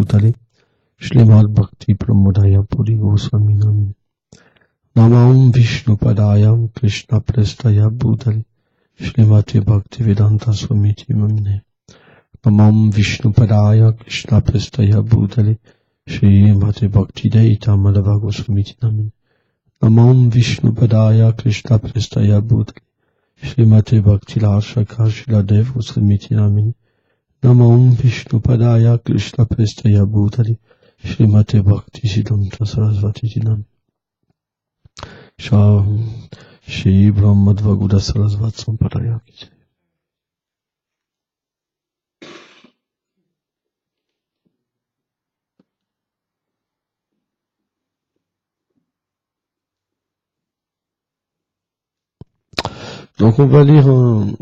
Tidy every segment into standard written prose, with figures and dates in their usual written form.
Bhutale Shrimad Bhakti Pramodaya Puri Goswami Namine Namam Vishnu Padaya Krishna Prestaya Bhutale Shrimati Bhakti Vedanta Swamiti Namine Namam Vishnu Padaya Krishna Prestaya Bhutale Shrimati Bhakti Deita Madhava Goswamiti Namine Namam Vishnu Padaya Krishna Prestaya Bhutale Shrimati Bhakti Lashaka Shiladev Goswamiti Namine Namam Vishnu Padaya Krishna Prestaya Bhutale Shrimati Bhakti Siddhanta Sarasvati Namine Shri Brahmadvaguda Sarasvat Sampadaya. Donc on va lire un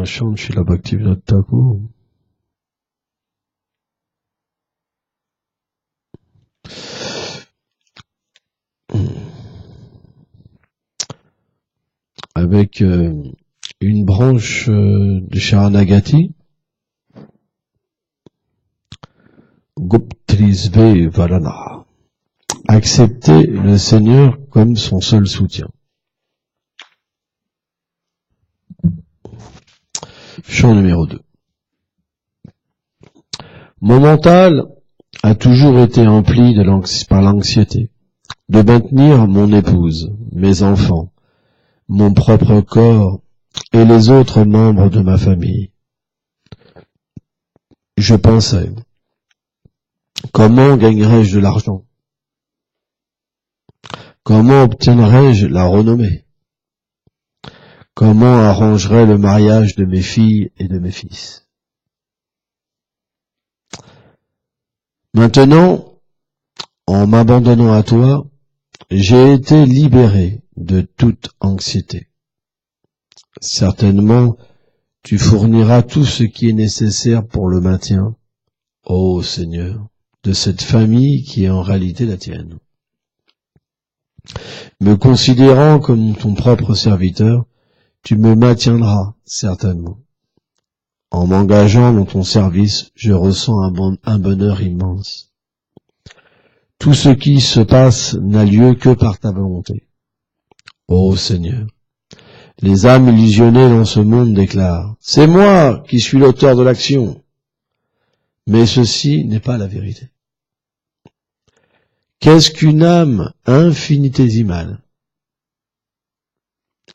chant de Srila Bhaktivinoda Thakur. Avec une branche de Sharanagati, Goptrisve Varana. Accepter le Seigneur comme son seul soutien. Chant numéro 2. Mon mental a toujours été empli par l'anxiété de maintenir mon épouse, mes enfants, mon propre corps et les autres membres de ma famille. Je pensais, comment gagnerais-je de l'argent? Comment obtiendrais-je la renommée? Comment arrangerais le mariage de mes filles et de mes fils? Maintenant, en m'abandonnant à toi, j'ai été libéré de toute anxiété. Certainement, tu fourniras tout ce qui est nécessaire pour le maintien, ô Seigneur, de cette famille qui est en réalité la tienne. Me considérant comme ton propre serviteur, tu me maintiendras certainement. En m'engageant dans ton service, je ressens un bonheur immense. Tout ce qui se passe n'a lieu que par ta volonté. Ô Seigneur, les âmes illusionnées dans ce monde déclarent « C'est moi qui suis l'auteur de l'action !» Mais ceci n'est pas la vérité. Qu'est-ce qu'une âme infinitésimale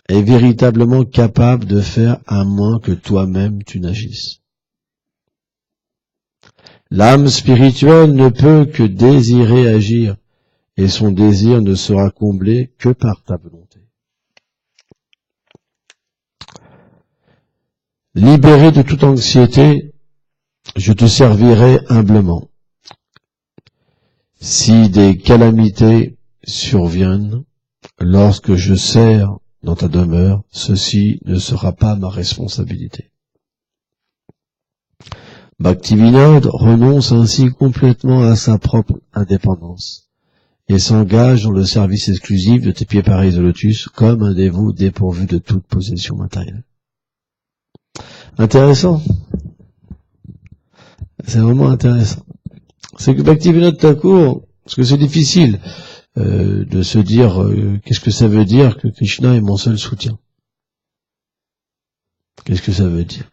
est véritablement capable de faire à moins que toi-même tu n'agisses? L'âme spirituelle ne peut que désirer agir, et son désir ne sera comblé que par ta volonté. Libéré de toute anxiété, je te servirai humblement. Si des calamités surviennent lorsque je sers dans ta demeure, ceci ne sera pas ma responsabilité. Bhaktivinoda renonce ainsi complètement à sa propre indépendance et s'engage dans le service exclusif de tes pieds pareils de lotus comme un dévot dépourvu de toute possession matérielle. Intéressant. C'est vraiment intéressant. C'est que Bhaktivinoda Thakur, parce que c'est difficile de se dire qu'est-ce que ça veut dire que Krishna est mon seul soutien. Qu'est-ce que ça veut dire?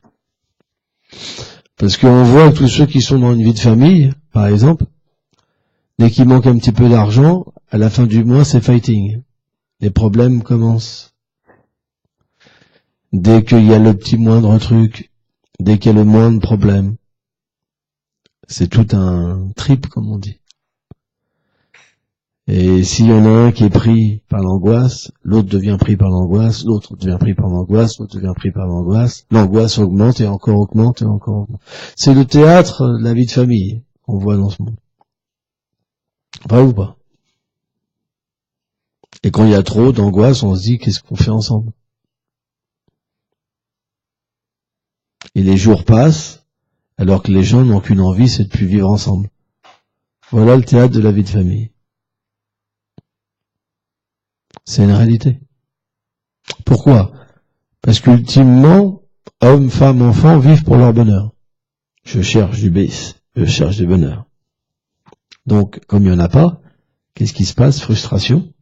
Parce qu'on voit que tous ceux qui sont dans une vie de famille, par exemple, dès qu'il manque un petit peu d'argent, à la fin du mois, c'est fighting. Les problèmes commencent. Dès qu'il y a le petit moindre truc, dès qu'il y a le moindre problème, c'est tout un trip, comme on dit. Et s'il y en a un qui est pris par l'angoisse, l'autre devient pris par l'angoisse, l'autre devient pris par l'angoisse, l'autre devient pris par l'angoisse, l'angoisse augmente et encore augmente et encore augmente. C'est le théâtre de la vie de famille qu'on voit dans ce monde. Vrai ou pas? Et quand il y a trop d'angoisse, on se dit qu'est-ce qu'on fait ensemble? Et les jours passent, alors que les gens n'ont qu'une envie, c'est de plus vivre ensemble. Voilà le théâtre de la vie de famille. C'est une réalité. Pourquoi? Parce qu'ultimement, hommes, femmes, enfants vivent pour leur bonheur. Je cherche du bis. je cherche du bonheur. Donc, comme il n'y en a pas, qu'est-ce qui se passe? Frustration.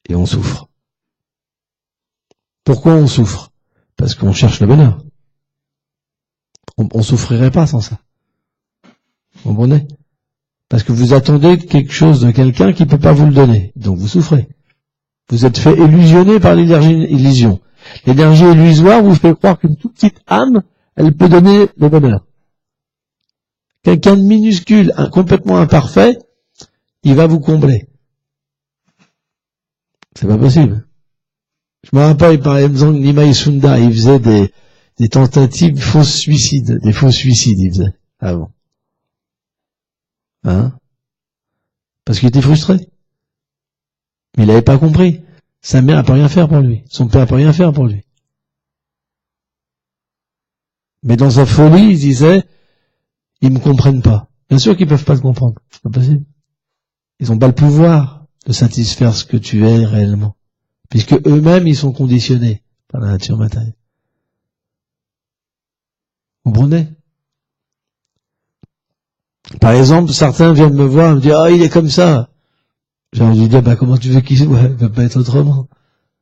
Et on souffre. Pourquoi on souffre? Parce qu'on cherche le bonheur. On souffrirait pas sans ça. Vous comprenez? Parce que vous attendez quelque chose de quelqu'un qui peut pas vous le donner. Donc vous souffrez. Vous êtes fait illusionner par l'illusion. L'énergie illusoire vous fait croire qu'une toute petite âme, elle peut donner le bonheur. Quelqu'un de minuscule, complètement imparfait, il va vous combler. C'est pas possible. Je me rappelle par exemple Nimai Sunda, il faisait des tentatives fausses suicides, des faux suicides, il faisait avant. Hein? Parce qu'il était frustré. Mais il n'avait pas compris. Sa mère n'a pas rien faire pour lui. Son père n'a pas rien faire pour lui. Mais dans sa folie, il disait, ils me comprennent pas. Bien sûr qu'ils peuvent pas te comprendre. C'est pas possible. Ils n'ont pas le pouvoir de satisfaire ce que tu es réellement. Puisque eux-mêmes, ils sont conditionnés par la nature matérielle. Vous comprenez? Par exemple, certains viennent me voir et me disent, ah, il est comme ça. J'ai envie de dire, bah, comment tu veux qu'il soit? Il ne peut pas être autrement.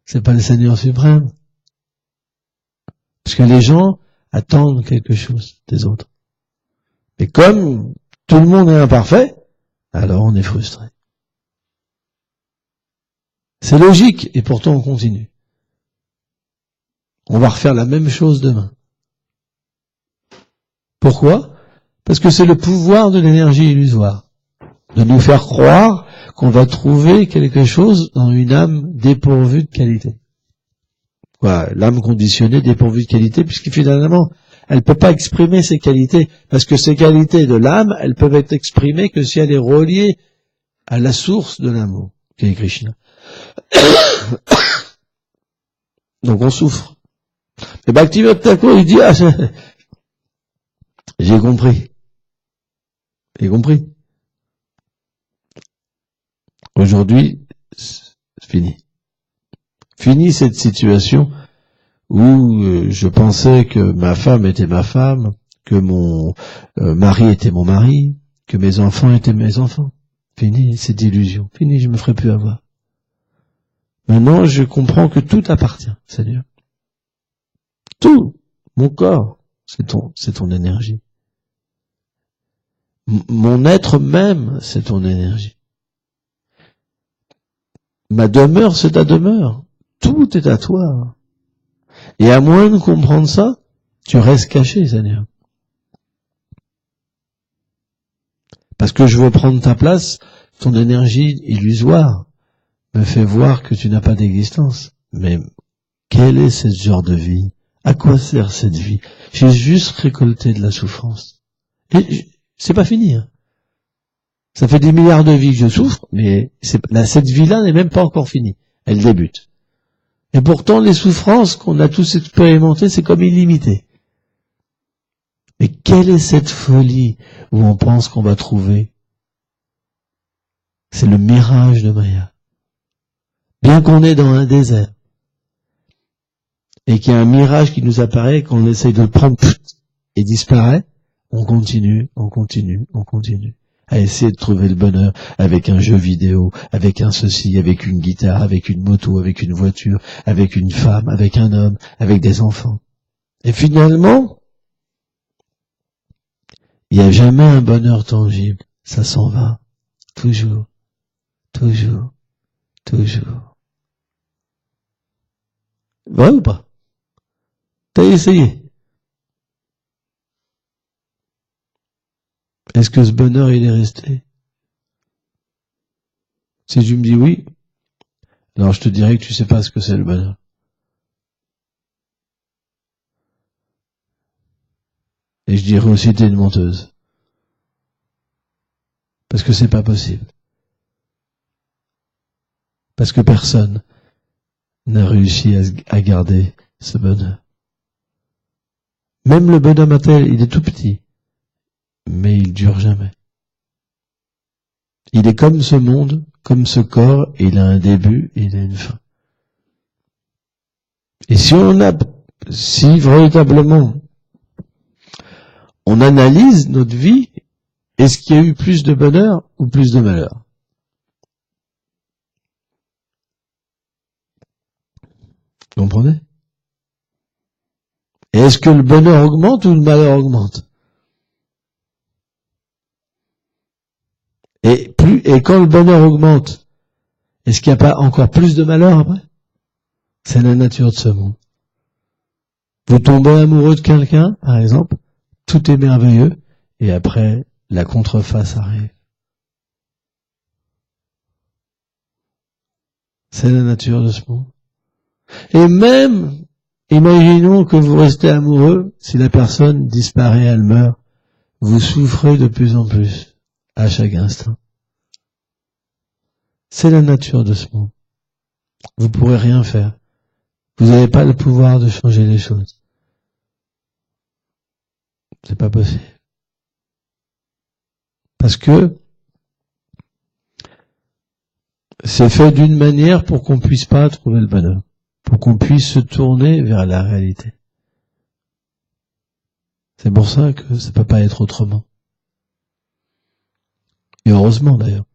C'est pas le Seigneur suprême. Parce que les gens attendent quelque chose des autres. Et comme tout le monde est imparfait, alors on est frustré. C'est logique, et pourtant on continue. On va refaire la même chose demain. Pourquoi? Parce que c'est le pouvoir de l'énergie illusoire, de nous faire croire qu'on va trouver quelque chose dans une âme dépourvue de qualité. Voilà, l'âme conditionnée dépourvue de qualité, puisque finalement, elle ne peut pas exprimer ses qualités, parce que ces qualités de l'âme, elles peuvent être exprimées que si elle est reliée à la source de l'amour, qui est Krishna. Donc on souffre. Et Bhaktivinoda Thakur, il dit, ah, j'ai compris. J'ai compris. Aujourd'hui, c'est fini. Fini cette situation où je pensais que ma femme était ma femme, que mon mari était mon mari, que mes enfants étaient mes enfants. Fini cette illusion. Fini, je me ferai plus avoir. Maintenant, je comprends que tout appartient, Seigneur. Tout. Mon corps, c'est ton énergie. Mon être même, c'est ton énergie. Ma demeure, c'est ta demeure. Tout est à toi. Et à moins de comprendre ça, tu restes caché, Seigneur. Parce que je veux prendre ta place, ton énergie illusoire me fait voir que tu n'as pas d'existence. Mais quel est ce genre de vie? À quoi sert cette vie? J'ai juste récolté de la souffrance. Et c'est pas fini. Hein. Ça fait des milliards de vies que je souffre, mais cette vie-là n'est même pas encore finie. Elle débute. Et pourtant, les souffrances qu'on a tous expérimentées, c'est comme illimité. Mais quelle est cette folie où on pense qu'on va trouver? C'est le mirage de Maya. Bien qu'on est dans un désert, et qu'il y a un mirage qui nous apparaît, qu'on essaye de le prendre et disparaît, on continue à essayer de trouver le bonheur avec un jeu vidéo, avec un ceci, avec une guitare, avec une moto, avec une voiture, avec une femme, avec un homme, avec des enfants. Et finalement, il n'y a jamais un bonheur tangible. Ça s'en va. Toujours. Toujours. Toujours. Vrai ou pas? T'as essayé? Est-ce que ce bonheur, il est resté? Si tu me dis oui, alors je te dirais que tu sais pas ce que c'est le bonheur. Et je dirais aussi t'es une menteuse. Parce que c'est pas possible. Parce que personne n'a réussi à garder ce bonheur. Même le bonheur matériel, il est tout petit. Mais il dure jamais. Il est comme ce monde, comme ce corps, et il a un début et il a une fin. Et si véritablement on analyse notre vie, est-ce qu'il y a eu plus de bonheur ou plus de malheur? Vous comprenez? Et est-ce que le bonheur augmente ou le malheur augmente? Et quand le bonheur augmente, est-ce qu'il n'y a pas encore plus de malheur après? C'est la nature de ce monde. Vous tombez amoureux de quelqu'un, par exemple, tout est merveilleux, et après, la contreface arrive. C'est la nature de ce monde. Et même, imaginons que vous restez amoureux, si la personne disparaît, elle meurt, vous souffrez de plus en plus, à chaque instant. C'est la nature de ce monde. Vous ne pourrez rien faire. Vous n'avez pas le pouvoir de changer les choses. C'est pas possible. Parce que c'est fait d'une manière pour qu'on puisse pas trouver le bonheur, pour qu'on puisse se tourner vers la réalité. C'est pour ça que ça peut pas être autrement. Et heureusement d'ailleurs.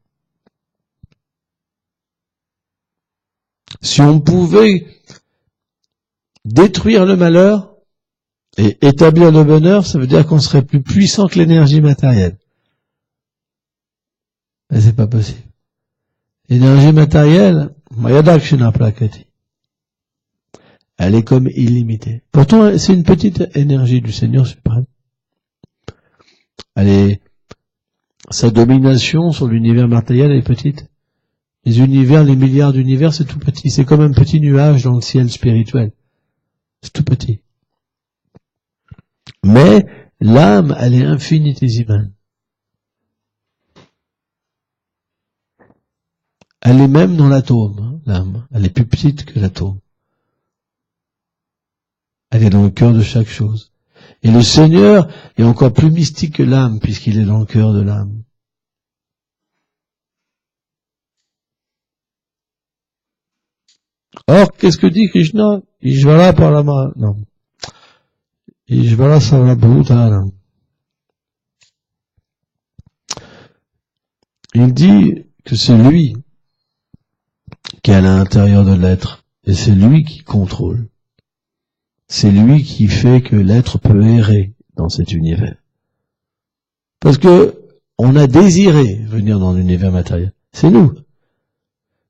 Si on pouvait détruire le malheur et établir le bonheur, ça veut dire qu'on serait plus puissant que l'énergie matérielle. Mais c'est pas possible. L'énergie matérielle, elle est comme illimitée. Pourtant, c'est une petite énergie du Seigneur suprême. Sa domination sur l'univers matériel est petite. Les univers, les milliards d'univers, c'est tout petit. C'est comme un petit nuage dans le ciel spirituel. C'est tout petit. Mais l'âme, elle est infinitésimale. Elle est même dans l'atome, l'âme. Elle est plus petite que l'atome. Elle est dans le cœur de chaque chose. Et le Seigneur est encore plus mystique que l'âme, puisqu'il est dans le cœur de l'âme. Or, qu'est-ce que dit Krishna? Ishvara Parama, non. Ishvara Sarvabhutana. Il dit que c'est lui qui est à l'intérieur de l'être, et c'est lui qui contrôle. C'est lui qui fait que l'être peut errer dans cet univers. Parce que on a désiré venir dans l'univers matériel. C'est nous.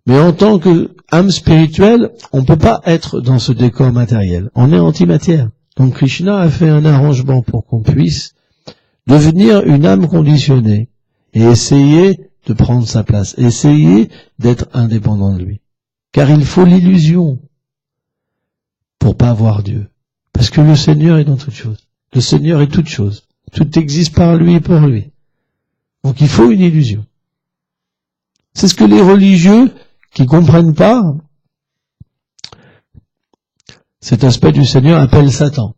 Mais en tant que âme spirituelle, on ne peut pas être dans ce décor matériel. On est antimatière. Donc Krishna a fait un arrangement pour qu'on puisse devenir une âme conditionnée et essayer de prendre sa place, essayer d'être indépendant de lui. Car il faut l'illusion pour pas voir Dieu. Parce que le Seigneur est dans toute chose. Le Seigneur est toute chose. Tout existe par lui et pour lui. Donc il faut une illusion. C'est ce que les religieux qui comprennent pas cet aspect du Seigneur appellent Satan.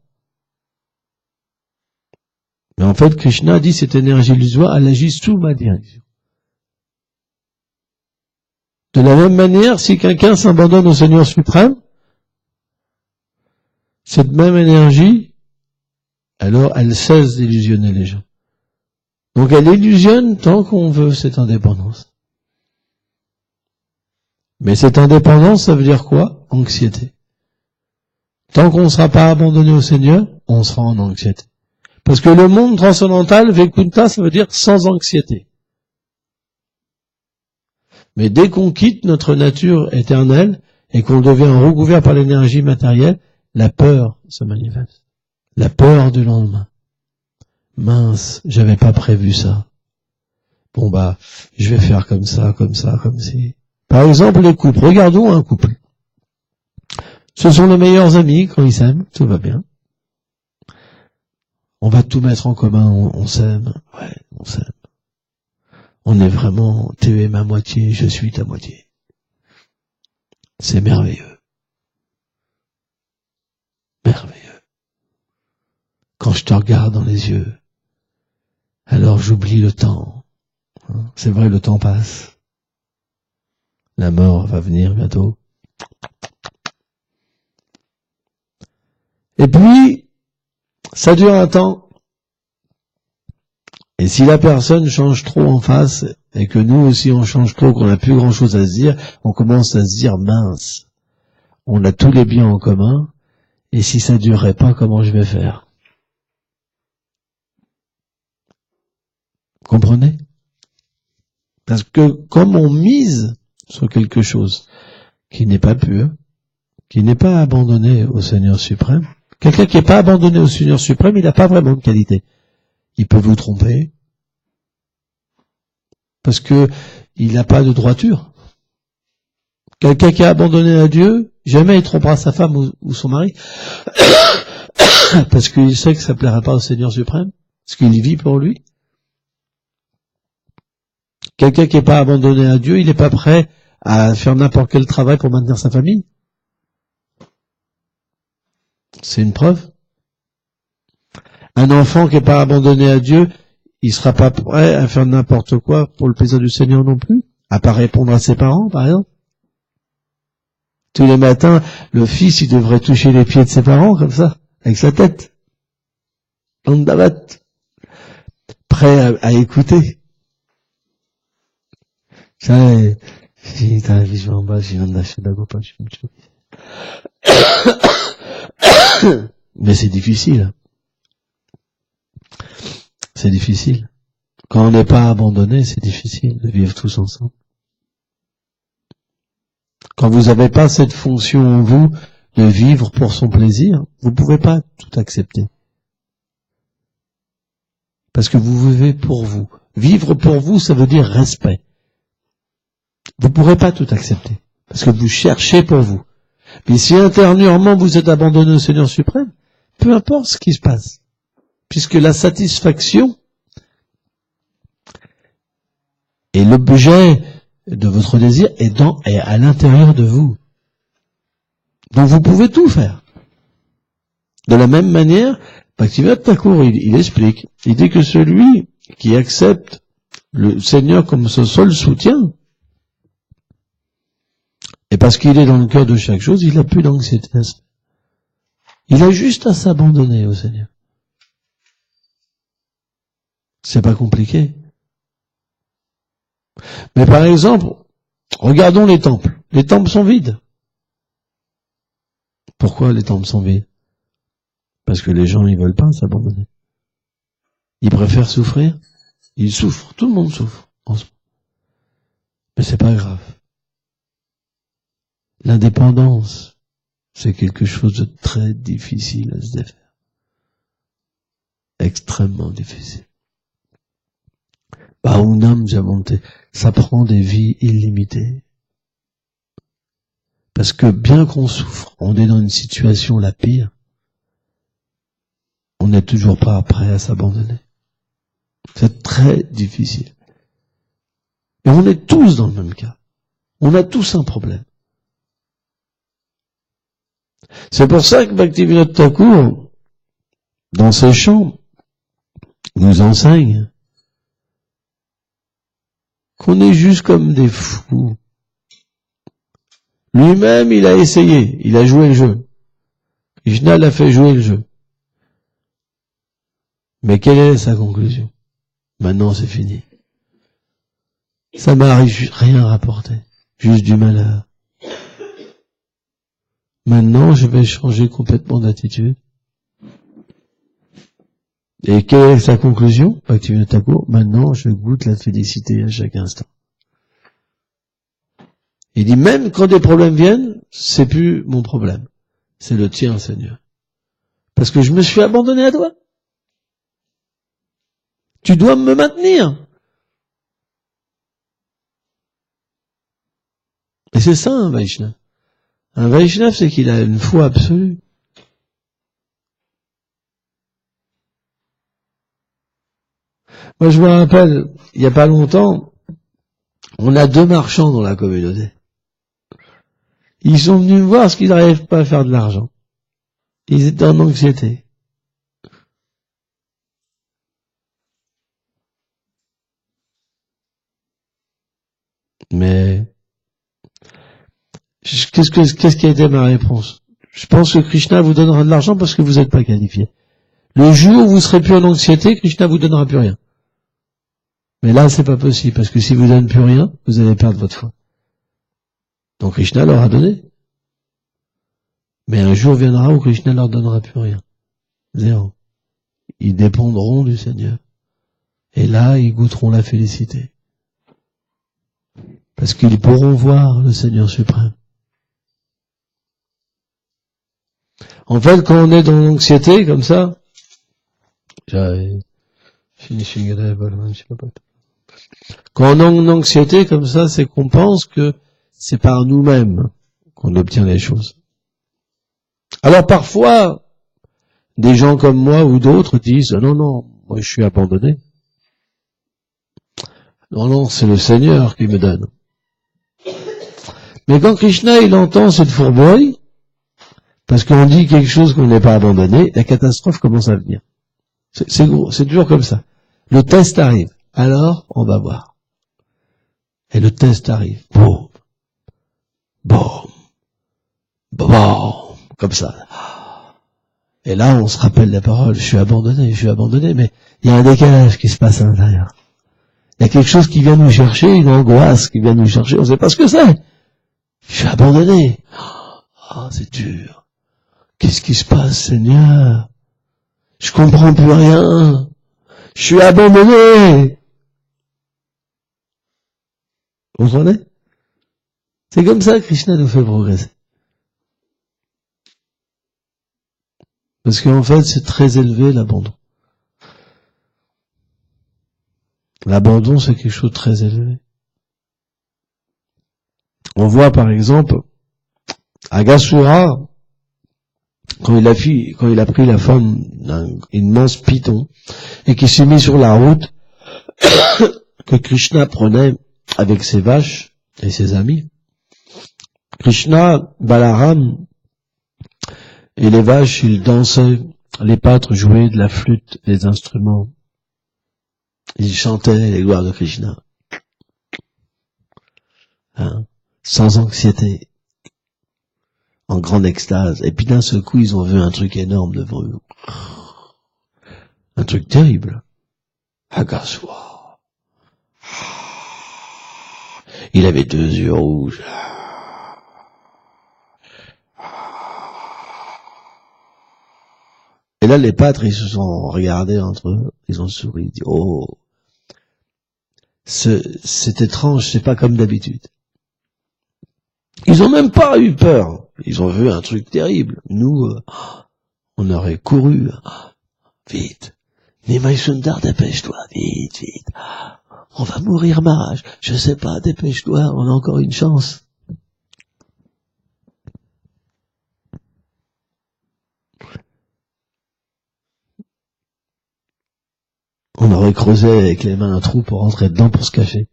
Mais en fait, Krishna dit cette énergie illusoire, elle agit sous ma direction. De la même manière, si quelqu'un s'abandonne au Seigneur suprême, cette même énergie, alors elle cesse d'illusionner les gens. Donc elle illusionne tant qu'on veut cette indépendance. Mais cette indépendance, ça veut dire quoi? Anxiété. Tant qu'on ne sera pas abandonné au Seigneur, on sera en anxiété. Parce que le monde transcendantal, Vaikuntha, ça veut dire sans anxiété. Mais dès qu'on quitte notre nature éternelle et qu'on devient recouvert par l'énergie matérielle, la peur se manifeste. La peur du lendemain. Mince, j'avais pas prévu ça. Bon je vais faire comme ça, comme ci. Par exemple, les couples. Regardons un couple. Ce sont les meilleurs amis quand ils s'aiment, tout va bien. On va tout mettre en commun, on s'aime. Ouais, on s'aime. On est vraiment, tu es ma moitié, je suis ta moitié. C'est merveilleux. Merveilleux. Quand je te regarde dans les yeux, alors j'oublie le temps. C'est vrai, le temps passe. La mort va venir bientôt. Et puis, ça dure un temps. Et si la personne change trop en face, et que nous aussi on change trop, qu'on n'a plus grand chose à se dire, on commence à se dire, mince, on a tous les biens en commun, et si ça durerait pas, comment je vais faire? Vous comprenez? Parce que comme on mise sur quelque chose qui n'est pas pur, qui n'est pas abandonné au Seigneur suprême, quelqu'un qui n'est pas abandonné au Seigneur suprême, il n'a pas vraiment de qualité. Il peut vous tromper, parce que il n'a pas de droiture. Quelqu'un qui est abandonné à Dieu, jamais il trompera sa femme ou son mari, parce qu'il sait que ça ne plaira pas au Seigneur suprême, parce qu'il vit pour lui. Quelqu'un qui n'est pas abandonné à Dieu, il n'est pas prêt à faire n'importe quel travail pour maintenir sa famille. C'est une preuve. Un enfant qui n'est pas abandonné à Dieu, il sera pas prêt à faire n'importe quoi pour le plaisir du Seigneur non plus, à pas répondre à ses parents, par exemple. Tous les matins, le fils, il devrait toucher les pieds de ses parents, comme ça, avec sa tête. Prêt à écouter. Mais c'est difficile. C'est difficile. Quand on n'est pas abandonné, c'est difficile de vivre tous ensemble. Quand vous n'avez pas cette fonction en vous de vivre pour son plaisir, vous ne pouvez pas tout accepter. Parce que vous vivez pour vous. Vivre pour vous, ça veut dire respect. Vous ne pourrez pas tout accepter. Parce que vous cherchez pour vous. Mais si intérieurement vous êtes abandonné au Seigneur suprême, peu importe ce qui se passe. Puisque la satisfaction et l'objet de votre désir est à l'intérieur de vous. Donc vous pouvez tout faire. De la même manière, Bhaktivinoda Thakur, il explique, il dit que celui qui accepte le Seigneur comme son seul soutien, et parce qu'il est dans le cœur de chaque chose, il n'a plus d'anxiété. Il a juste à s'abandonner au Seigneur. C'est pas compliqué. Mais par exemple, regardons les temples. Les temples sont vides. Pourquoi les temples sont vides? Parce que les gens, ils veulent pas s'abandonner. Ils préfèrent souffrir. Ils souffrent. Tout le monde souffre. Mais c'est pas grave. L'indépendance, c'est quelque chose de très difficile à se défaire. Extrêmement difficile. Bhaunam Jamonte, ça prend des vies illimitées. Parce que bien qu'on souffre, on est dans une situation la pire, on n'est toujours pas prêt à s'abandonner. C'est très difficile. Et on est tous dans le même cas. On a tous un problème. C'est pour ça que Bhaktivinoda Thakur, dans ses chants, nous enseigne qu'on est juste comme des fous. Lui-même, il a essayé, il a joué le jeu. Krishna l'a fait jouer le jeu. Mais quelle est sa conclusion? Maintenant, c'est fini. Ça m'a rien rapporté, juste du malheur. Maintenant, je vais changer complètement d'attitude. Et quelle est sa conclusion? Bhaktivinoda Thakur, maintenant, je goûte la félicité à chaque instant. Il dit, même quand des problèmes viennent, c'est plus mon problème. C'est le tien, Seigneur. Parce que je me suis abandonné à toi. Tu dois me maintenir. Et c'est ça, un Vaishnava. Un Vaishnava, c'est qu'il a une foi absolue. Moi, je me rappelle, il n'y a pas longtemps, on a 2 marchands dans la communauté. Ils sont venus me voir parce qu'ils n'arrivent pas à faire de l'argent. Ils étaient en anxiété. Mais, qu'est-ce qui a été ma réponse? Je pense que Krishna vous donnera de l'argent parce que vous n'êtes pas qualifié. Le jour où vous serez plus en anxiété, Krishna vous donnera plus rien. Mais là, c'est pas possible, parce que si vous donnez plus rien, vous allez perdre votre foi. Donc Krishna leur a donné. Mais un jour viendra où Krishna leur donnera plus rien. Zéro. Ils dépendront du Seigneur. Et là, ils goûteront la félicité. Parce qu'ils pourront voir le Seigneur suprême. En fait, quand on est dans l'anxiété, comme ça, quand on est en anxiété comme ça, c'est qu'on pense que c'est par nous-mêmes qu'on obtient les choses. Alors parfois, des gens comme moi ou d'autres disent, non, moi je suis abandonné. Non, c'est le Seigneur qui me donne. Mais quand Krishna, il entend cette fourberie, parce qu'on dit quelque chose qu'on n'est pas abandonné, la catastrophe commence à venir. C'est toujours comme ça. Le test arrive. Alors, on va voir. Et le test arrive. Boum. Boum. Boum. Comme ça. Et là, on se rappelle la parole. Je suis abandonné, mais il y a un décalage qui se passe à l'intérieur. Il y a quelque chose qui vient nous chercher, une angoisse qui vient nous chercher. On ne sait pas ce que c'est. Je suis abandonné. Ah, c'est dur. Qu'est-ce qui se passe, Seigneur? Je comprends plus rien. Je suis abandonné. Vous comprenez? C'est comme ça que Krishna nous fait progresser. Parce qu'en fait, c'est très élevé, l'abandon. L'abandon, c'est quelque chose de très élevé. On voit, par exemple, Aghasura, quand il a pris la forme d'un immense python, et qui s'est mis sur la route que Krishna prenait avec ses vaches et ses amis. Krishna, Balaram et les vaches, ils dansaient, les pâtres jouaient de la flûte, des instruments. Ils chantaient les gloires de Krishna. Sans anxiété, en grande extase. Et puis d'un seul coup, ils ont vu un truc énorme devant eux. Un truc terrible. Aghasura. Il avait 2 yeux rouges. Et là, les pâtres, ils se sont regardés entre eux, ils ont souri, ils ont dit, oh, c'est étrange, c'est pas comme d'habitude. Ils ont même pas eu peur. Ils ont vu un truc terrible. Nous, on aurait couru. Vite. Nimai Sundar, dépêche-toi. Vite, vite. On va mourir, Maharaj. Je sais pas, dépêche-toi, on a encore une chance. On aurait creusé avec les mains un trou pour rentrer dedans pour se cacher.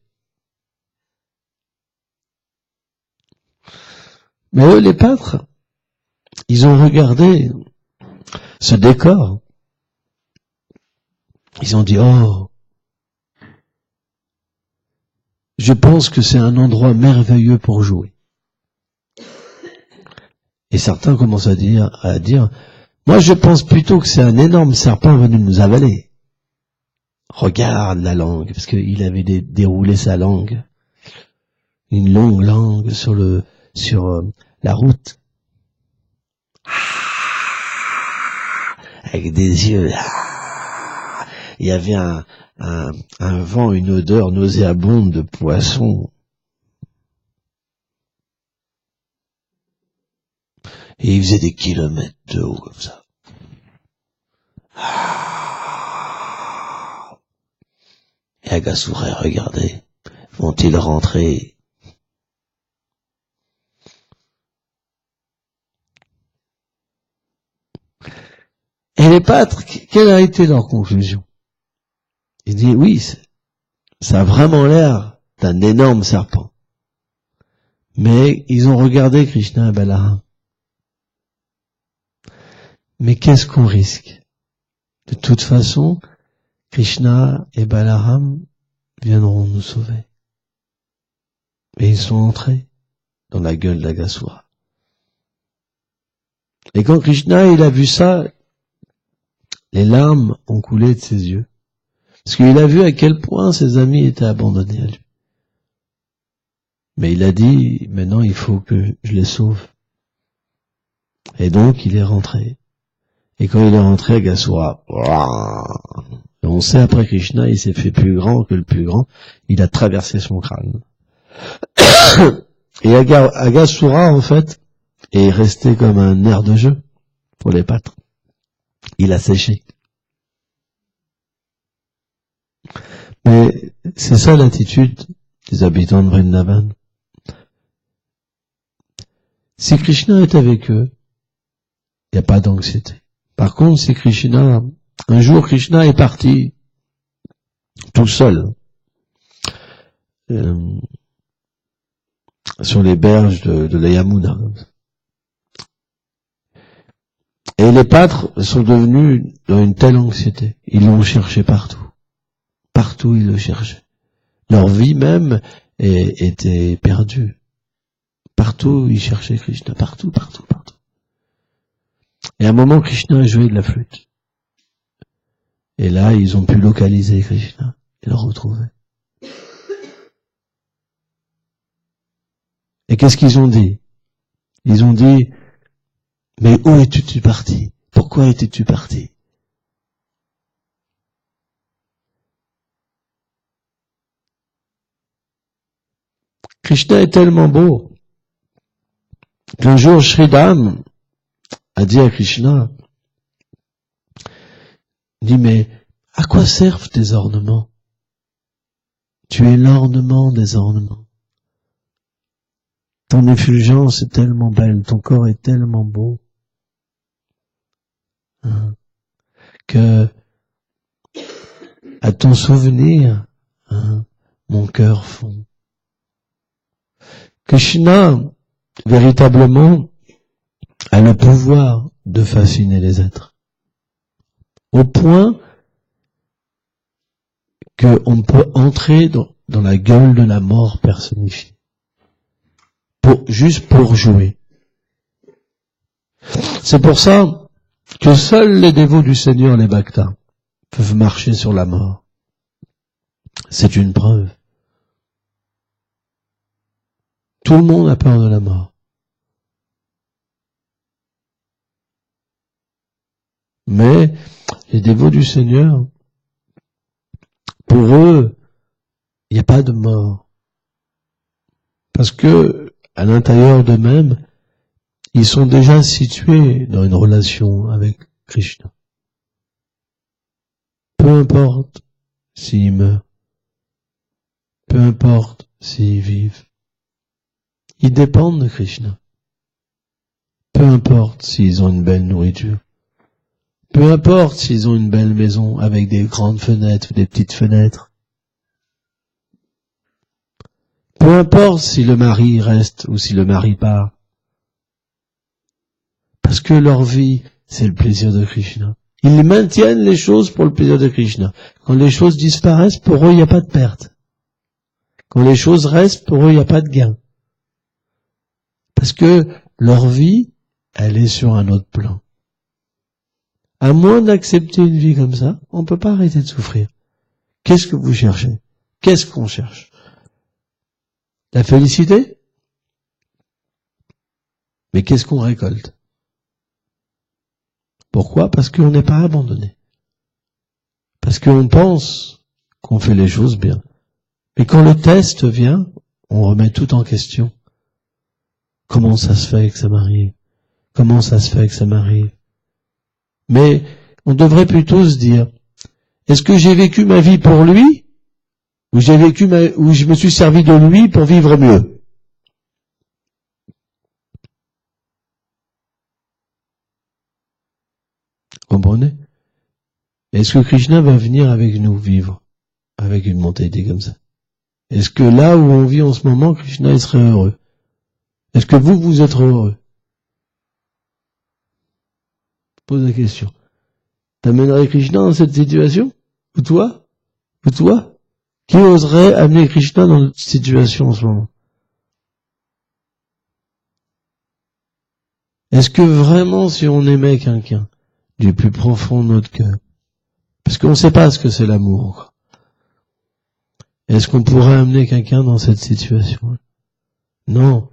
Mais eux, les peintres, ils ont regardé ce décor. Ils ont dit, oh, je pense que c'est un endroit merveilleux pour jouer. Et certains commencent à dire, moi je pense plutôt que c'est un énorme serpent venu nous avaler. Regarde la langue, parce qu'il avait déroulé sa langue, une longue langue sur la route, avec des yeux. Il y avait un vent, une odeur nauséabonde de poisson. Et il faisait des kilomètres de haut comme ça. Et Aghasura regardait. Vont-ils rentrer? Et les pâtres, quelle a été leur conclusion? Ils disent, oui, ça a vraiment l'air d'un énorme serpent. Mais ils ont regardé Krishna et Balaram. Mais qu'est-ce qu'on risque? De toute façon, Krishna et Balaram viendront nous sauver. Et ils sont entrés dans la gueule d'Aghasura. Et quand Krishna il a vu ça, les larmes ont coulé de ses yeux. Parce qu'il a vu à quel point ses amis étaient abandonnés à lui. Mais il a dit, maintenant il faut que je les sauve. Et donc il est rentré. Et quand il est rentré à Gasura, on sait après Krishna, il s'est fait plus grand que le plus grand, il a traversé son crâne. Et Agasura, en fait, est resté comme un air de jeu pour les pâtres. Il a séché. Mais c'est ça l'attitude des habitants de Vrindavan. Si Krishna est avec eux, il n'y a pas d'anxiété. Par contre, si un jour Krishna est parti tout seul sur les berges de la Yamuna, et les pâtres sont devenus dans une telle anxiété, ils l'ont cherché partout. Partout ils le cherchaient. Leur vie même était perdue. Partout ils cherchaient Krishna, partout. Et à un moment, Krishna a joué de la flûte. Et là, ils ont pu localiser Krishna et le retrouver. Et qu'est-ce qu'ils ont dit? Ils ont dit, mais où étais-tu parti? Pourquoi étais-tu parti? Krishna est tellement beau qu'un jour, Shridham a dit à Krishna, dit, mais à quoi servent tes ornements? Tu es l'ornement des ornements. Ton effulgence est tellement belle, ton corps est tellement beau, que à ton souvenir, mon cœur fond. Krishna, véritablement, a le pouvoir de fasciner les êtres. Au point qu'on peut entrer dans la gueule de la mort personnifiée. Juste pour jouer. C'est pour ça que seuls les dévots du Seigneur, les bhaktas, peuvent marcher sur la mort. C'est une preuve. Tout le monde a peur de la mort. Mais les dévots du Seigneur, pour eux, il n'y a pas de mort. Parce que, à l'intérieur d'eux-mêmes, ils sont déjà situés dans une relation avec Krishna. Peu importe s'ils meurent, peu importe s'ils vivent, ils dépendent de Krishna. Peu importe s'ils ont une belle nourriture, peu importe s'ils ont une belle maison avec des grandes fenêtres ou des petites fenêtres, peu importe si le mari reste ou si le mari part, parce que leur vie, c'est le plaisir de Krishna. Ils maintiennent les choses pour le plaisir de Krishna. Quand les choses disparaissent, pour eux, il n'y a pas de perte. Quand les choses restent, pour eux, il n'y a pas de gain. Parce que leur vie, elle est sur un autre plan. À moins d'accepter une vie comme ça, on ne peut pas arrêter de souffrir. Qu'est-ce que vous cherchez? Qu'est-ce qu'on cherche? La félicité? Mais qu'est-ce qu'on récolte? Pourquoi? Parce qu'on n'est pas abandonné. Parce qu'on pense qu'on fait les choses bien. Mais quand le test vient, on remet tout en question. Comment ça se fait que ça m'arrive? Comment ça se fait que ça m'arrive? Mais on devrait plutôt se dire, est-ce que j'ai vécu ma vie pour lui? Ou je me suis servi de lui pour vivre mieux? Comprenez? Est-ce que Krishna va venir avec nous vivre avec une mentalité comme ça? Est-ce que là où on vit en ce moment, Krishna il serait heureux? Est-ce que vous êtes heureux? Je pose la question. T'amènerais Krishna dans cette situation? Ou toi? Qui oserait amener Krishna dans cette situation en ce moment? Est-ce que vraiment, si on aimait quelqu'un du plus profond de notre cœur, parce qu'on ne sait pas ce que c'est l'amour, Est-ce qu'on pourrait amener quelqu'un dans cette situation? Non.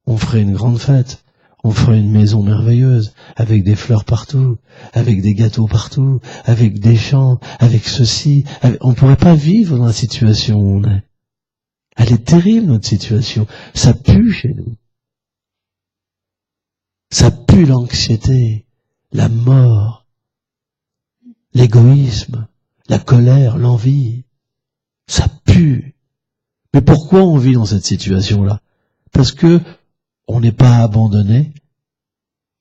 On ferait une grande fête. On ferait une maison merveilleuse, avec des fleurs partout, avec des gâteaux partout, avec des chants, avec ceci. On ne pourrait pas vivre dans la situation où on est. Elle est terrible, notre situation. Ça pue chez nous. Ça pue l'anxiété, la mort, l'égoïsme, la colère, l'envie. Ça pue. Mais pourquoi on vit dans cette situation-là? Parce que on n'est pas abandonné.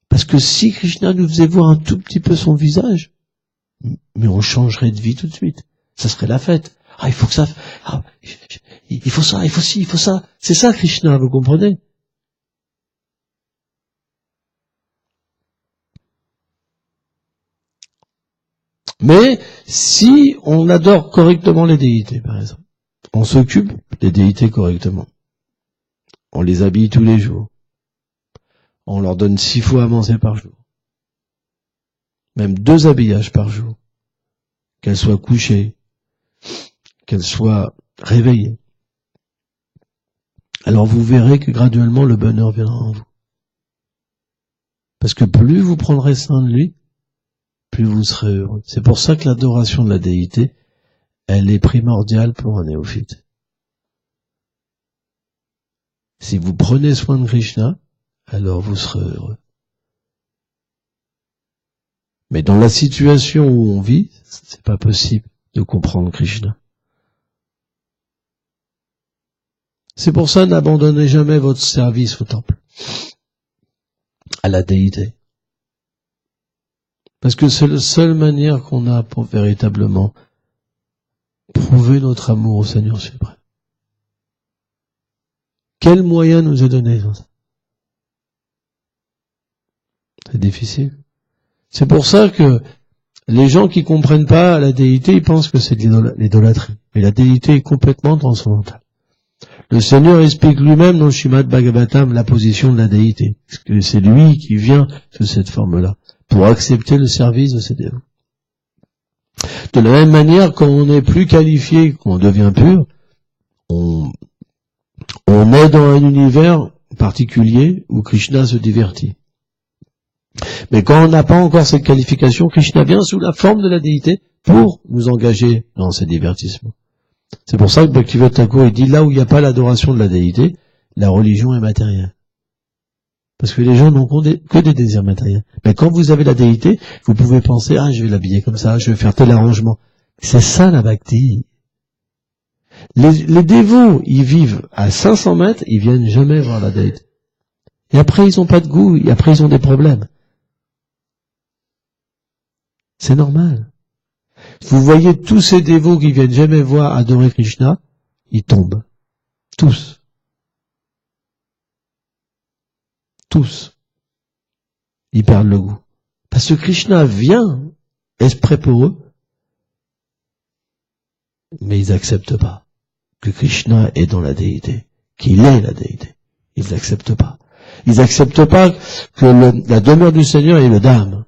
Parce que si Krishna nous faisait voir un tout petit peu son visage, mais on changerait de vie tout de suite. Ça serait la fête. Ah, il faut que ça, il faut ça, il faut ci, il faut ça. C'est ça Krishna, vous comprenez? Mais si on adore correctement les déités, par exemple, on s'occupe des déités correctement, on les habille tous les jours, on leur donne 6 fois à manger par jour, même 2 habillages par jour, qu'elles soient couchées, qu'elles soient réveillées. Alors vous verrez que graduellement le bonheur viendra en vous. Parce que plus vous prendrez soin de lui, plus vous serez heureux. C'est pour ça que l'adoration de la déité, elle est primordiale pour un néophyte. Si vous prenez soin de Krishna, alors vous serez heureux. Mais dans la situation où on vit, c'est pas possible de comprendre Krishna. C'est pour ça, n'abandonnez jamais votre service au temple, à la déité. Parce que c'est la seule manière qu'on a pour véritablement prouver notre amour au Seigneur suprême. Quel moyen nous est donné dans ça? C'est difficile. C'est pour ça que les gens qui comprennent pas la déité, ils pensent que c'est de l'idolâtrie. Mais la déité est complètement transcendantale. Le Seigneur explique lui-même dans le Srimad Bhagavatam la position de la déité. Parce que c'est lui qui vient sous cette forme-là, pour accepter le service de ses dévots. De la même manière, quand on n'est plus qualifié, qu'on devient pur, on est dans un univers particulier où Krishna se divertit. Mais quand on n'a pas encore cette qualification, Krishna vient sous la forme de la déité pour nous engager dans ces divertissements. C'est pour ça que Bhaktivinoda Thakur dit là où il n'y a pas l'adoration de la déité, la religion est matérielle. Parce que les gens n'ont que des désirs matériels. Mais quand vous avez la déité, vous pouvez penser, ah, je vais l'habiller comme ça, je vais faire tel arrangement. C'est ça la bhakti. Les dévots, ils vivent à 500 mètres, ils viennent jamais voir la déité. Et après, ils n'ont pas de goût, et après, ils ont des problèmes. C'est normal. Vous voyez tous ces dévots qui viennent jamais voir adorer Krishna, ils tombent. Tous. Tous. Ils perdent le goût. Parce que Krishna vient, exprès pour eux, mais ils n'acceptent pas que Krishna est dans la déité, qu'il est la déité. Ils n'acceptent pas. Ils n'acceptent pas que la demeure du Seigneur est le Dham.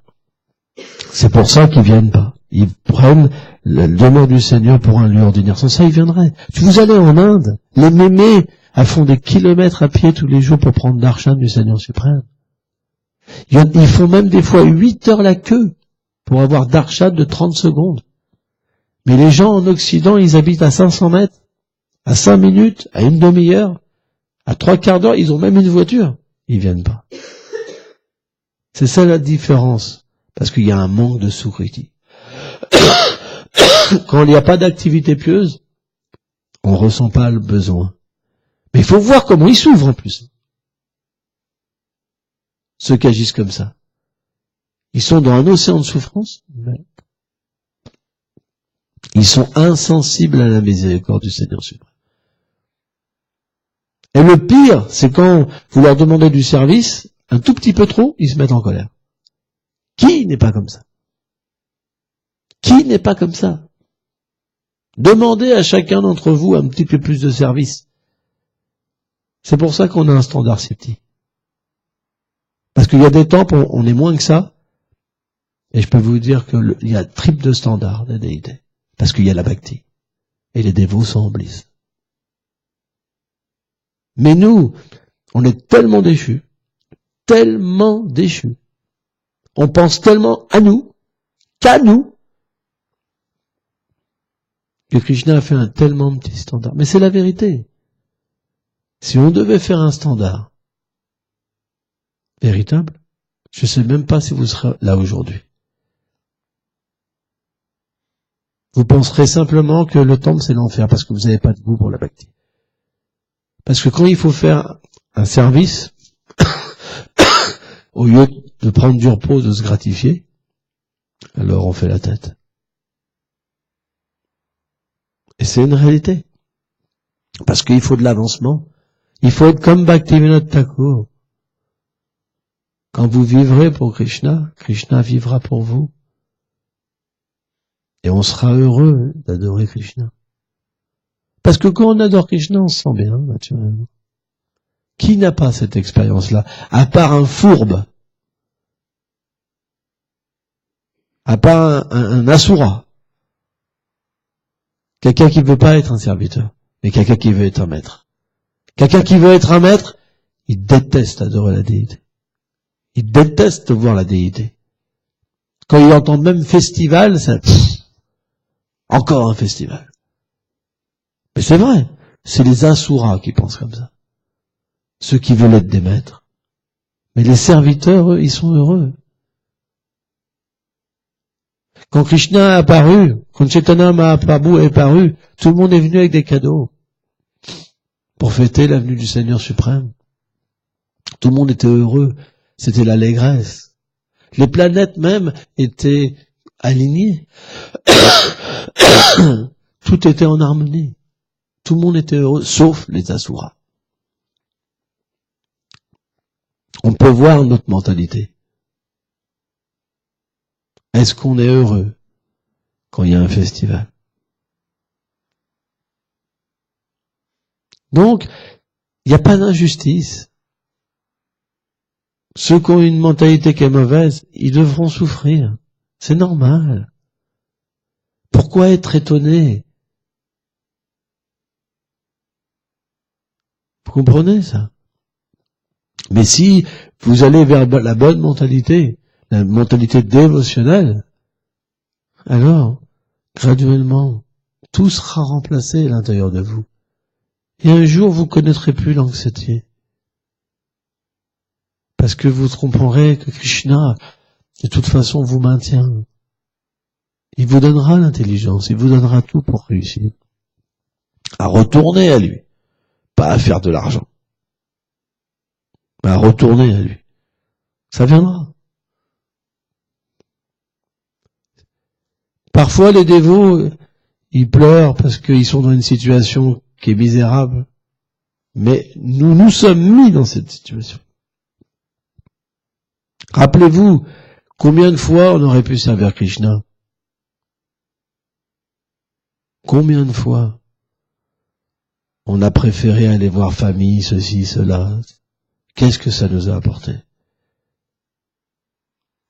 C'est pour ça qu'ils viennent pas. Ils prennent la demeure du Seigneur pour un lieu ordinaire. Sans ça, ils viendraient. Si vous allez en Inde, les mémés font des kilomètres à pied tous les jours pour prendre darshan du Seigneur suprême. Ils font même des fois 8 heures la queue pour avoir darshan de 30 secondes. Mais les gens en Occident, ils habitent à 500 mètres, à 5 minutes, à une demi-heure, à 3/4 d'heure, ils ont même une voiture. Ils viennent pas. C'est ça la différence. Parce qu'il y a un manque de sukriti. Quand il n'y a pas d'activité pieuse, on ne ressent pas le besoin. Mais il faut voir comment ils s'ouvrent en plus. Ceux qui agissent comme ça. Ils sont dans un océan de souffrance, mais ils sont insensibles à la miséricorde du Seigneur suprême. Et le pire, c'est quand vous leur demandez du service, un tout petit peu trop, ils se mettent en colère. Qui n'est pas comme ça? Qui n'est pas comme ça? Demandez à chacun d'entre vous un petit peu plus de service. C'est pour ça qu'on a un standard si petit. Parce qu'il y a des temples, on est moins que ça. Et je peux vous dire qu'il y a triple de standards de déité. Parce qu'il y a la bhakti. et les dévots sont en bliss. Mais nous, on est tellement déchus, on pense tellement à nous, qu'à nous, que Krishna a fait un tellement petit standard. Mais c'est la vérité. Si on devait faire un standard véritable, je ne sais même pas si vous serez là aujourd'hui. Vous penserez simplement que le temple c'est l'enfer parce que vous n'avez pas de goût pour la bhakti. Parce que quand il faut faire un service, au lieu de prendre du repos, de se gratifier, alors on fait la tête. Et c'est une réalité. Parce qu'il faut de l'avancement. Il faut être comme Bhaktivinoda Thakur. Quand vous vivrez pour Krishna, Krishna vivra pour vous. Et on sera heureux d'adorer Krishna. Parce que quand on adore Krishna, on se sent bien, naturellement. Qui n'a pas cette expérience-là? À part un fourbe. À part un asura. Quelqu'un qui ne veut pas être un serviteur, mais quelqu'un qui veut être un maître. Quelqu'un qui veut être un maître, il déteste adorer la déité. Il déteste voir la déité. Quand il entend même festival, c'est encore un festival. Mais c'est vrai, c'est les asuras qui pensent comme ça. Ceux qui veulent être des maîtres. Mais les serviteurs, eux, ils sont heureux. Quand Krishna est apparu, quand Chaitanya Mahaprabhu est apparu, tout le monde est venu avec des cadeaux pour fêter la venue du Seigneur suprême. Tout le monde était heureux. C'était l'allégresse. Les planètes même étaient alignées. Tout était en harmonie. Tout le monde était heureux, sauf les asuras. On peut voir notre mentalité. Est-ce qu'on est heureux quand il y a un festival? Donc, il n'y a pas d'injustice. Ceux qui ont une mentalité qui est mauvaise, ils devront souffrir. C'est normal. Pourquoi être étonné? Vous comprenez ça? Mais si vous allez vers la bonne mentalité, la mentalité dévotionnelle, alors, graduellement, tout sera remplacé à l'intérieur de vous. Et un jour, vous ne connaîtrez plus l'anxiété. Parce que vous comprendrez que Krishna, de toute façon, vous maintient. Il vous donnera l'intelligence, il vous donnera tout pour réussir. À retourner à lui, pas à faire de l'argent. Mais à retourner à lui. Ça viendra. Parfois, les dévots, ils pleurent parce qu'ils sont dans une situation qui est misérable. Mais nous sommes mis dans cette situation. Rappelez-vous, combien de fois on aurait pu servir Krishna? Combien de fois on a préféré aller voir famille, ceci, cela? Qu'est-ce que ça nous a apporté?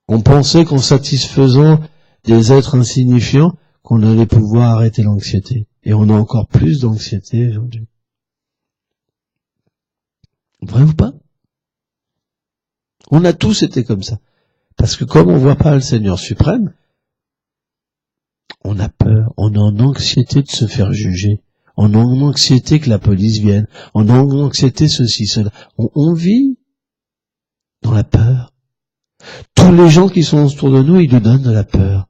On pensait qu'en satisfaisant des êtres insignifiants, qu'on allait pouvoir arrêter l'anxiété. Et on a encore plus d'anxiété aujourd'hui. Vrai ou pas? On a tous été comme ça. Parce que comme on voit pas le Seigneur suprême, on a peur, on est en anxiété de se faire juger, on est en anxiété que la police vienne, on est en anxiété ceci, cela. On vit dans la peur. Tous les gens qui sont autour de nous, ils nous donnent de la peur.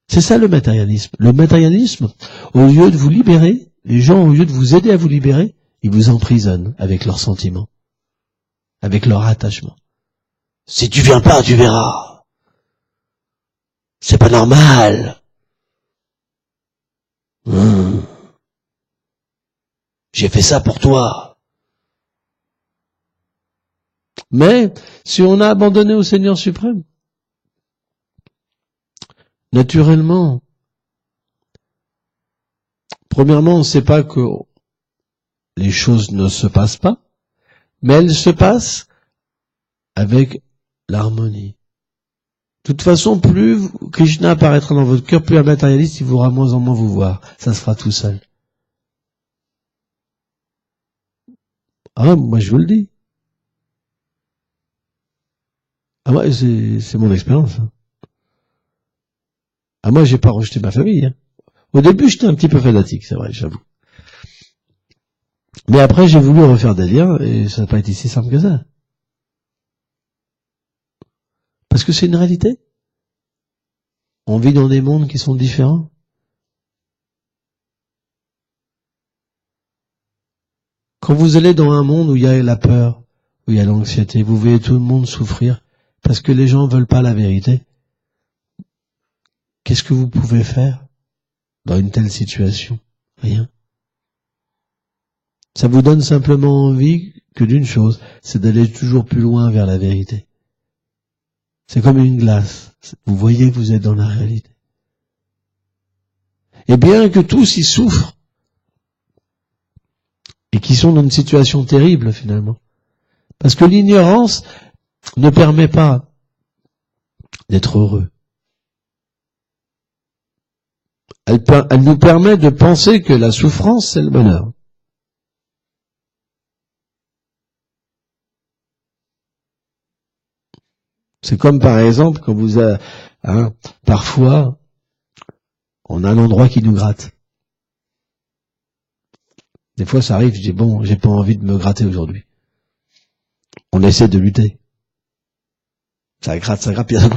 C'est ça le matérialisme. Le matérialisme, au lieu de vous libérer, les gens, au lieu de vous aider à vous libérer, ils vous emprisonnent avec leurs sentiments, avec leur attachement. Si tu viens pas, tu verras. C'est pas normal. J'ai fait ça pour toi. Mais, si on a abandonné au Seigneur suprême, naturellement, premièrement, on ne sait pas que les choses ne se passent pas, mais elles se passent avec l'harmonie. De toute façon, plus Krishna apparaîtra dans votre cœur, plus un matérialiste, il voudra moins en moins vous voir. Ça se fera tout seul. Ah, moi je vous le dis. Ah, moi, c'est mon expérience. Hein. Ah, moi, j'ai pas rejeté ma famille. Hein. Au début, j'étais un petit peu fanatique, c'est vrai, j'avoue. Mais après, j'ai voulu refaire des liens, et ça n'a pas été si simple que ça. Parce que c'est une réalité. On vit dans des mondes qui sont différents. Quand vous allez dans un monde où il y a la peur, où il y a l'anxiété, vous voyez tout le monde souffrir, parce que les gens veulent pas la vérité. Qu'est-ce que vous pouvez faire dans une telle situation? Rien. Ça vous donne simplement envie que d'une chose, c'est d'aller toujours plus loin vers la vérité. C'est comme une glace. Vous voyez que vous êtes dans la réalité. Et bien que tous y souffrent, et qui sont dans une situation terrible finalement, parce que l'ignorance ne permet pas d'être heureux. Elle nous permet de penser que la souffrance, c'est le bonheur. C'est comme par exemple quand vous avez, parfois, on a un endroit qui nous gratte. Des fois, ça arrive, je dis bon, j'ai pas envie de me gratter aujourd'hui. On essaie de lutter. Ça gratte, bien.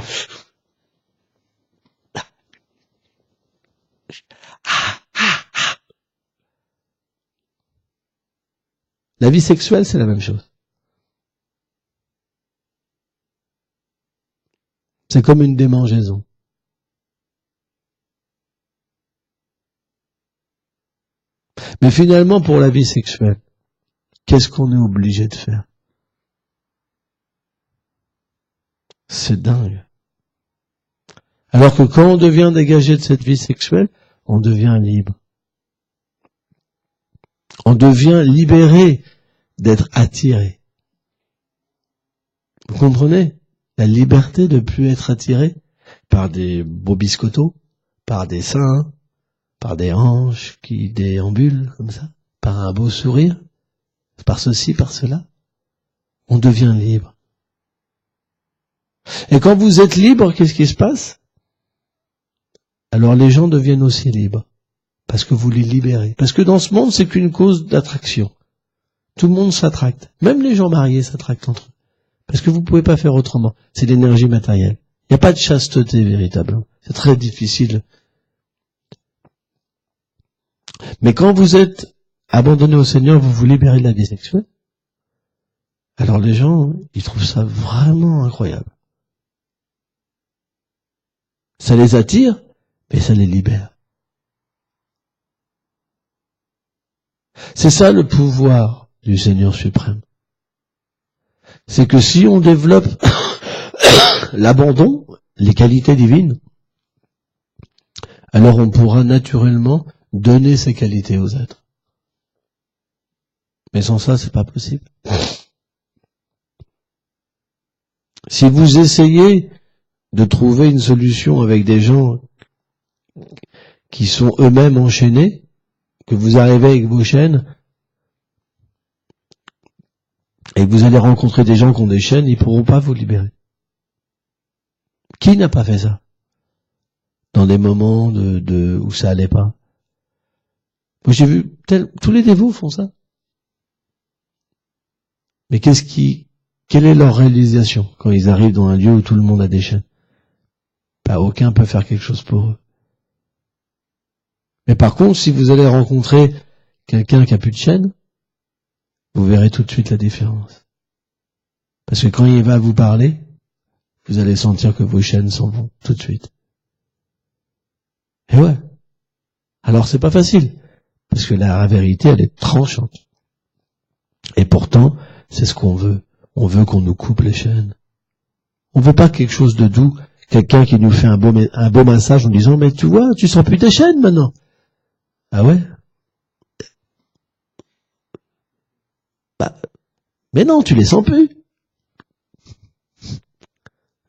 La vie sexuelle, c'est la même chose. C'est comme une démangeaison. Mais finalement, pour la vie sexuelle, qu'est-ce qu'on est obligé de faire? C'est dingue. Alors que quand on devient dégagé de cette vie sexuelle, on devient libre. On devient libéré d'être attiré. Vous comprenez? La liberté de plus être attiré par des beaux biscottos, par des seins, par des hanches qui déambulent comme ça, par un beau sourire, par ceci, par cela. On devient libre. Et quand vous êtes libre, qu'est-ce qui se passe? Alors les gens deviennent aussi libres. Parce que vous les libérez. Parce que dans ce monde, c'est qu'une cause d'attraction. Tout le monde s'attracte. Même les gens mariés s'attractent entre eux. Parce que vous ne pouvez pas faire autrement. C'est l'énergie matérielle. Il n'y a pas de chasteté véritablement. C'est très difficile. Mais quand vous êtes abandonné au Seigneur, vous vous libérez de la vie sexuelle. Alors les gens, ils trouvent ça vraiment incroyable. Ça les attire, mais ça les libère. C'est ça le pouvoir du Seigneur suprême. C'est que si on développe l'abandon, les qualités divines, alors on pourra naturellement donner ces qualités aux êtres. Mais sans ça, c'est pas possible. Si vous essayez de trouver une solution avec des gens qui sont eux-mêmes enchaînés, que vous arrivez avec vos chaînes, et que vous allez rencontrer des gens qui ont des chaînes, ils pourront pas vous libérer. Qui n'a pas fait ça? Dans des moments où ça allait pas. Moi j'ai vu, tous les dévots font ça. Mais quelle est leur réalisation quand ils arrivent dans un lieu où tout le monde a des chaînes? Pas aucun peut faire quelque chose pour eux. Mais par contre, si vous allez rencontrer quelqu'un qui a plus de chaîne, vous verrez tout de suite la différence. Parce que quand il va vous parler, vous allez sentir que vos chaînes s'en vont tout de suite. Et ouais. Alors c'est pas facile. Parce que la vérité, elle est tranchante. Et pourtant, c'est ce qu'on veut. On veut qu'on nous coupe les chaînes. On veut pas quelque chose de doux, quelqu'un qui nous fait un beau massage en disant, mais tu vois, tu sens plus tes chaînes maintenant. Ah ouais? Bah, mais non, tu les sens plus.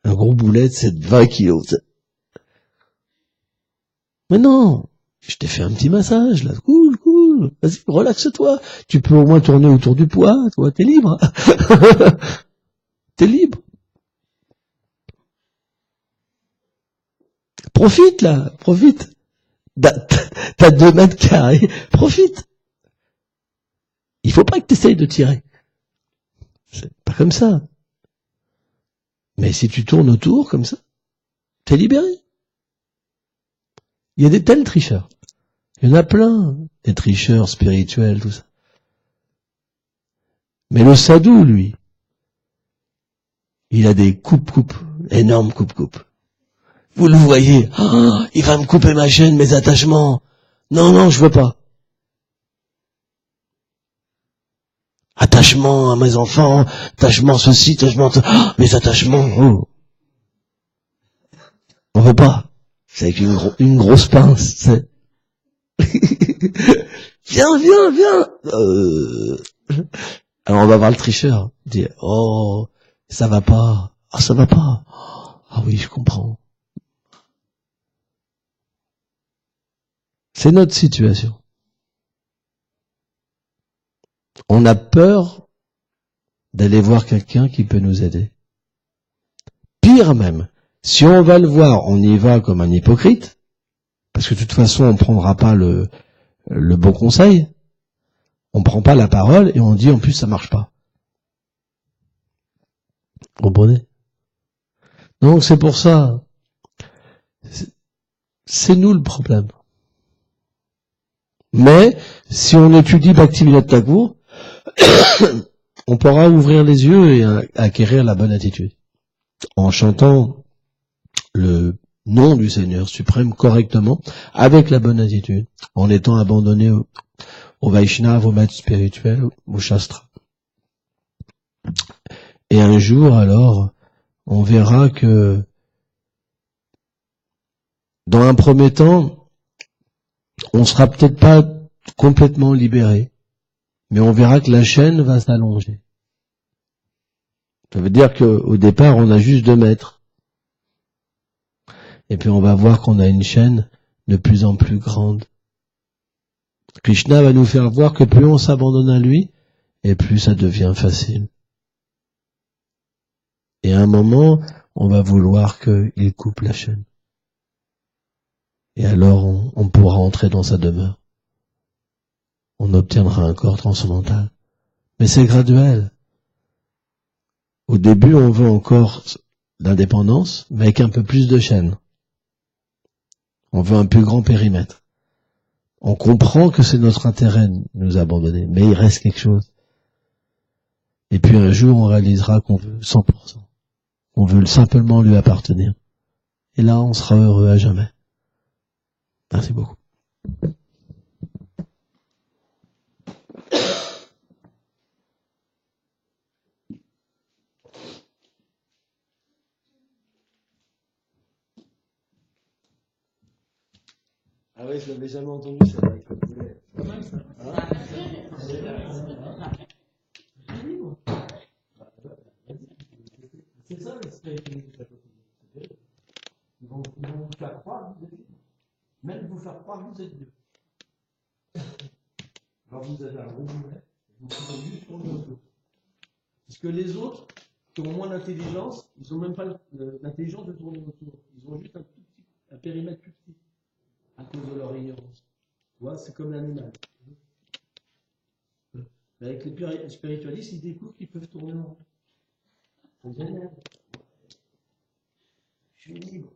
Un gros boulet, c'est de 20 kilos. Mais non, je t'ai fait un petit massage, là. Cool, cool. Vas-y, relaxe-toi. Tu peux au moins tourner autour du poids, toi, t'es libre. T'es libre. Profite, là, profite. T'as 2 mètres carrés, profite. Il faut pas que t'essayes de tirer. C'est pas comme ça. Mais si tu tournes autour, comme ça, t'es libéré. Il y a des tels tricheurs. Il y en a plein, des tricheurs spirituels, tout ça. Mais le sadhu, lui, il a des coupes, énormes coupes. Vous le voyez, oh, il va me couper ma chaîne, mes attachements. Non, je veux pas. Attachement à mes enfants, attachement ceci, attachement... Oh, mes attachements, oh. On veut pas. C'est avec une grosse pince, c'est... Viens. Alors on va voir le tricheur. Il dit, oh, ça va pas. Ah, ça va pas. Ah oui, je comprends. C'est notre situation. On a peur d'aller voir quelqu'un qui peut nous aider. Pire même, si on va le voir, on y va comme un hypocrite, parce que de toute façon, on ne prendra pas le bon conseil, on ne prend pas la parole et on dit en plus ça marche pas. Vous comprenez? Donc c'est pour ça, c'est nous le problème. Mais si on étudie Bhaktivinoda Thakur, on pourra ouvrir les yeux et acquérir la bonne attitude. En chantant le nom du Seigneur suprême correctement, avec la bonne attitude, en étant abandonné au Vaishnava, au maître spirituel, au Shastra. Et un jour, alors, on verra que, dans un premier temps, on sera peut-être pas complètement libéré, mais on verra que la chaîne va s'allonger. Ça veut dire qu'au départ, on a juste 2 mètres. Et puis on va voir qu'on a une chaîne de plus en plus grande. Krishna va nous faire voir que plus on s'abandonne à lui, et plus ça devient facile. Et à un moment, on va vouloir qu'il coupe la chaîne. Et alors on pourra entrer dans sa demeure. On obtiendra un corps transcendantal. Mais c'est graduel. Au début, on veut encore l'indépendance, mais avec un peu plus de chaîne. On veut un plus grand périmètre. On comprend que c'est notre intérêt de nous abandonner, mais il reste quelque chose. Et puis un jour, on réalisera qu'on veut 100%. On veut simplement lui appartenir. Et là, on sera heureux à jamais. Merci beaucoup. Ah oui, je l'avais jamais entendu, ça. C'est pas mal, ça. C'est ça, le spiritualisme. Ils vont vous faire croire que vous êtes Dieu. Même vous faire croire que vous êtes Dieu. Alors vous avez un gros boulet, vous pouvez juste tourner autour. Parce que les autres, qui ont moins d'intelligence, ils n'ont même pas l'intelligence de tourner autour. Ils ont juste un périmètre plus petit, à cause de leur ignorance. Tu vois, c'est comme l'animal. Avec les spiritualistes, ils découvrent qu'ils peuvent tourner en rond. C'est génial. Je suis libre.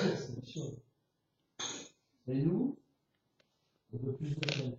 C'est sûr. Et nous, on veut plus de temps.